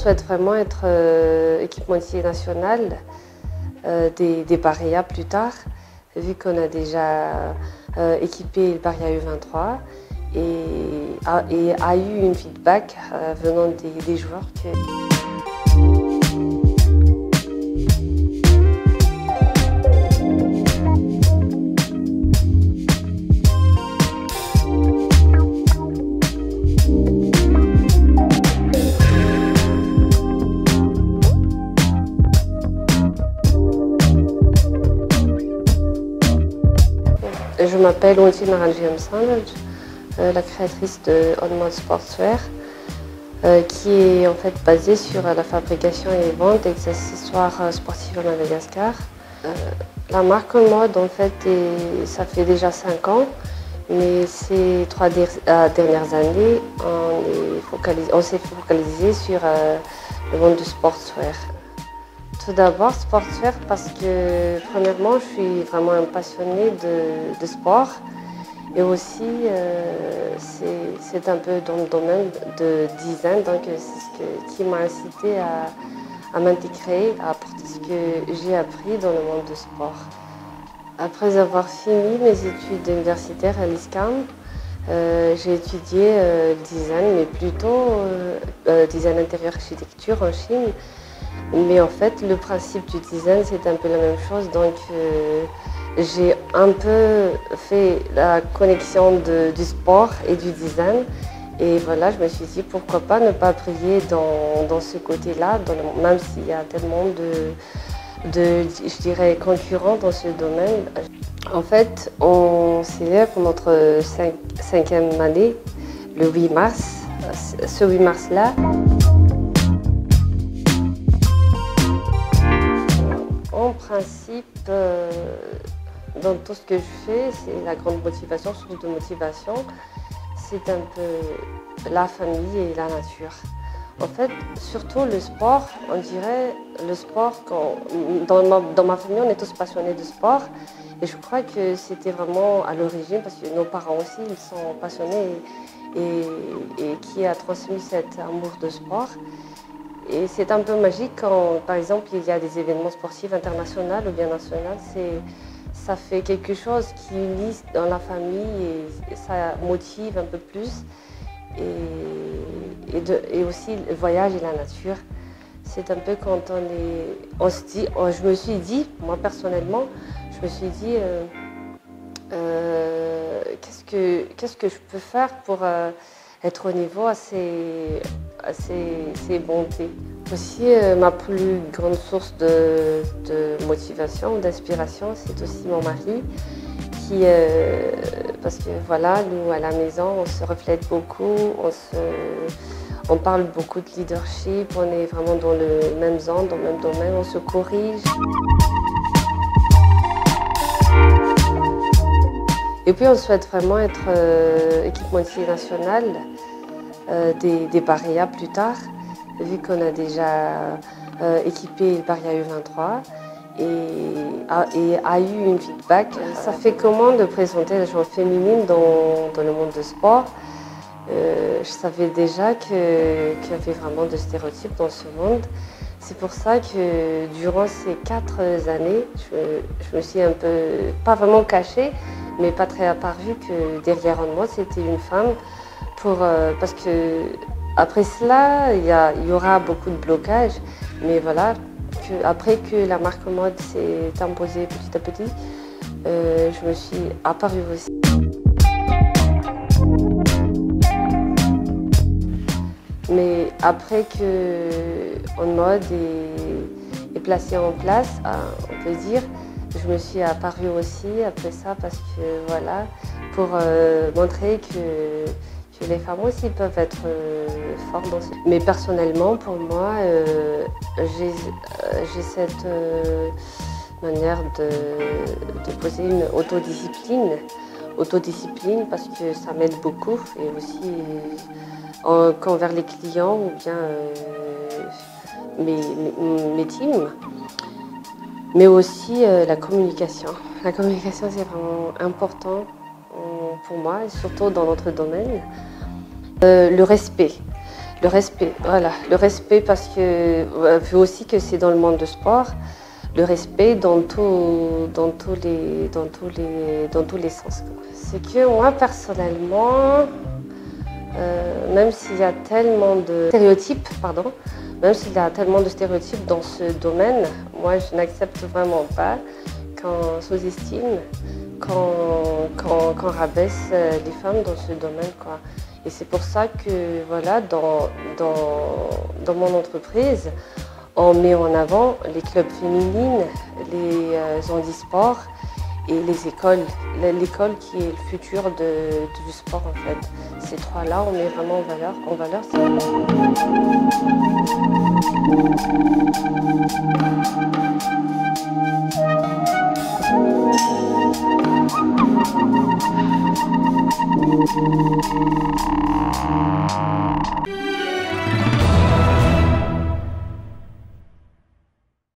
souhaite vraiment être équipementier national des Barilla plus tard, vu qu'on a déjà équipé le Barilla U23 et a eu une feedback venant des joueurs que... Je m'appelle Ontine Naranji-Msand, la créatrice de On-Mode Sportswear, qui est en fait basée sur la fabrication et vente d'accessoires sportifs à Madagascar. La marque On-Mode, en fait, ça fait déjà 5 ans, mais ces 3 dernières années, on s'est focalisé sur le monde du sportswear. Tout d'abord, sportswear parce que, premièrement, je suis vraiment un passionné de sport et aussi c'est un peu dans le domaine de design, donc c'est ce qui m'a incité à m'intégrer, à apporter ce que j'ai appris dans le monde du sport. Après avoir fini mes études universitaires à l'ISCAM, j'ai étudié le design, mais plutôt design intérieur architecture en Chine. Mais en fait, le principe du design, c'est un peu la même chose. Donc, j'ai un peu fait la connexion du sport et du design. Et voilà, je me suis dit, pourquoi pas ne pas briller dans ce côté-là, même s'il y a tellement je dirais, concurrents dans ce domaine. En fait, on célèbre notre 5e année, le 8 mars. Ce 8 mars-là, en principe, dans tout ce que je fais, c'est la grande motivation, source de motivation, c'est un peu la famille et la nature. En fait, surtout le sport, on dirait le sport, dans ma famille, on est tous passionnés de sport. Et je crois que c'était vraiment à l'origine, parce que nos parents aussi, ils sont passionnés et qui a transmis cet amour de sport. Et c'est un peu magique quand, par exemple, il y a des événements sportifs internationaux ou bien nationaux. Ça fait quelque chose qui unit dans la famille et ça motive un peu plus. Et aussi le voyage et la nature. C'est un peu quand on se dit, je me suis dit, moi personnellement, je me suis dit, qu'est-ce que je peux faire pour être au niveau à ces bontés. Aussi, ma plus grande source de motivation, d'inspiration, c'est aussi mon mari, parce que voilà, nous à la maison, on se reflète beaucoup, on parle beaucoup de leadership, on est vraiment dans le même genre, dans le même domaine, on se corrige. Et puis on souhaite vraiment être équipementier national des Barilla plus tard, vu qu'on a déjà équipé le Barilla U23 et a eu une feedback. Ça fait comment de présenter la joueuse féminine dans le monde du sport? Je savais déjà qu'il y avait vraiment des stéréotypes dans ce monde. C'est pour ça que durant ces 4 années, je me suis un peu, pas vraiment cachée, mais pas très apparue que derrière moi, c'était une femme. Parce que après cela, il y aura beaucoup de blocages, mais voilà, après que la marque mode s'est imposée petit à petit, je me suis apparue aussi. Mais après que On-Mode est placé en place, on peut dire, je me suis apparue aussi après ça parce que voilà, pour montrer que les femmes aussi peuvent être fortes dans ce... Mais personnellement, pour moi, j'ai cette manière de poser une autodiscipline parce que ça m'aide beaucoup et aussi qu'envers les clients ou bien mes teams, mais aussi la communication. La communication, c'est vraiment important pour moi, et surtout dans notre domaine. Le respect. Le respect, voilà. Le respect parce que, vu aussi que c'est dans le monde du sport, le respect dans tous les sens. C'est que moi, personnellement, même s'il y a tellement de stéréotypes, même s'il y a tellement de stéréotypes dans ce domaine, moi, je n'accepte vraiment pas qu'on sous-estime, qu'on rabaisse les femmes dans ce domaine, quoi. Et c'est pour ça que, voilà, dans mon entreprise, on met en avant les clubs féminines, les handisports et les écoles. L'école qui est le futur du sport, en fait. Ces trois-là, on met vraiment en valeur.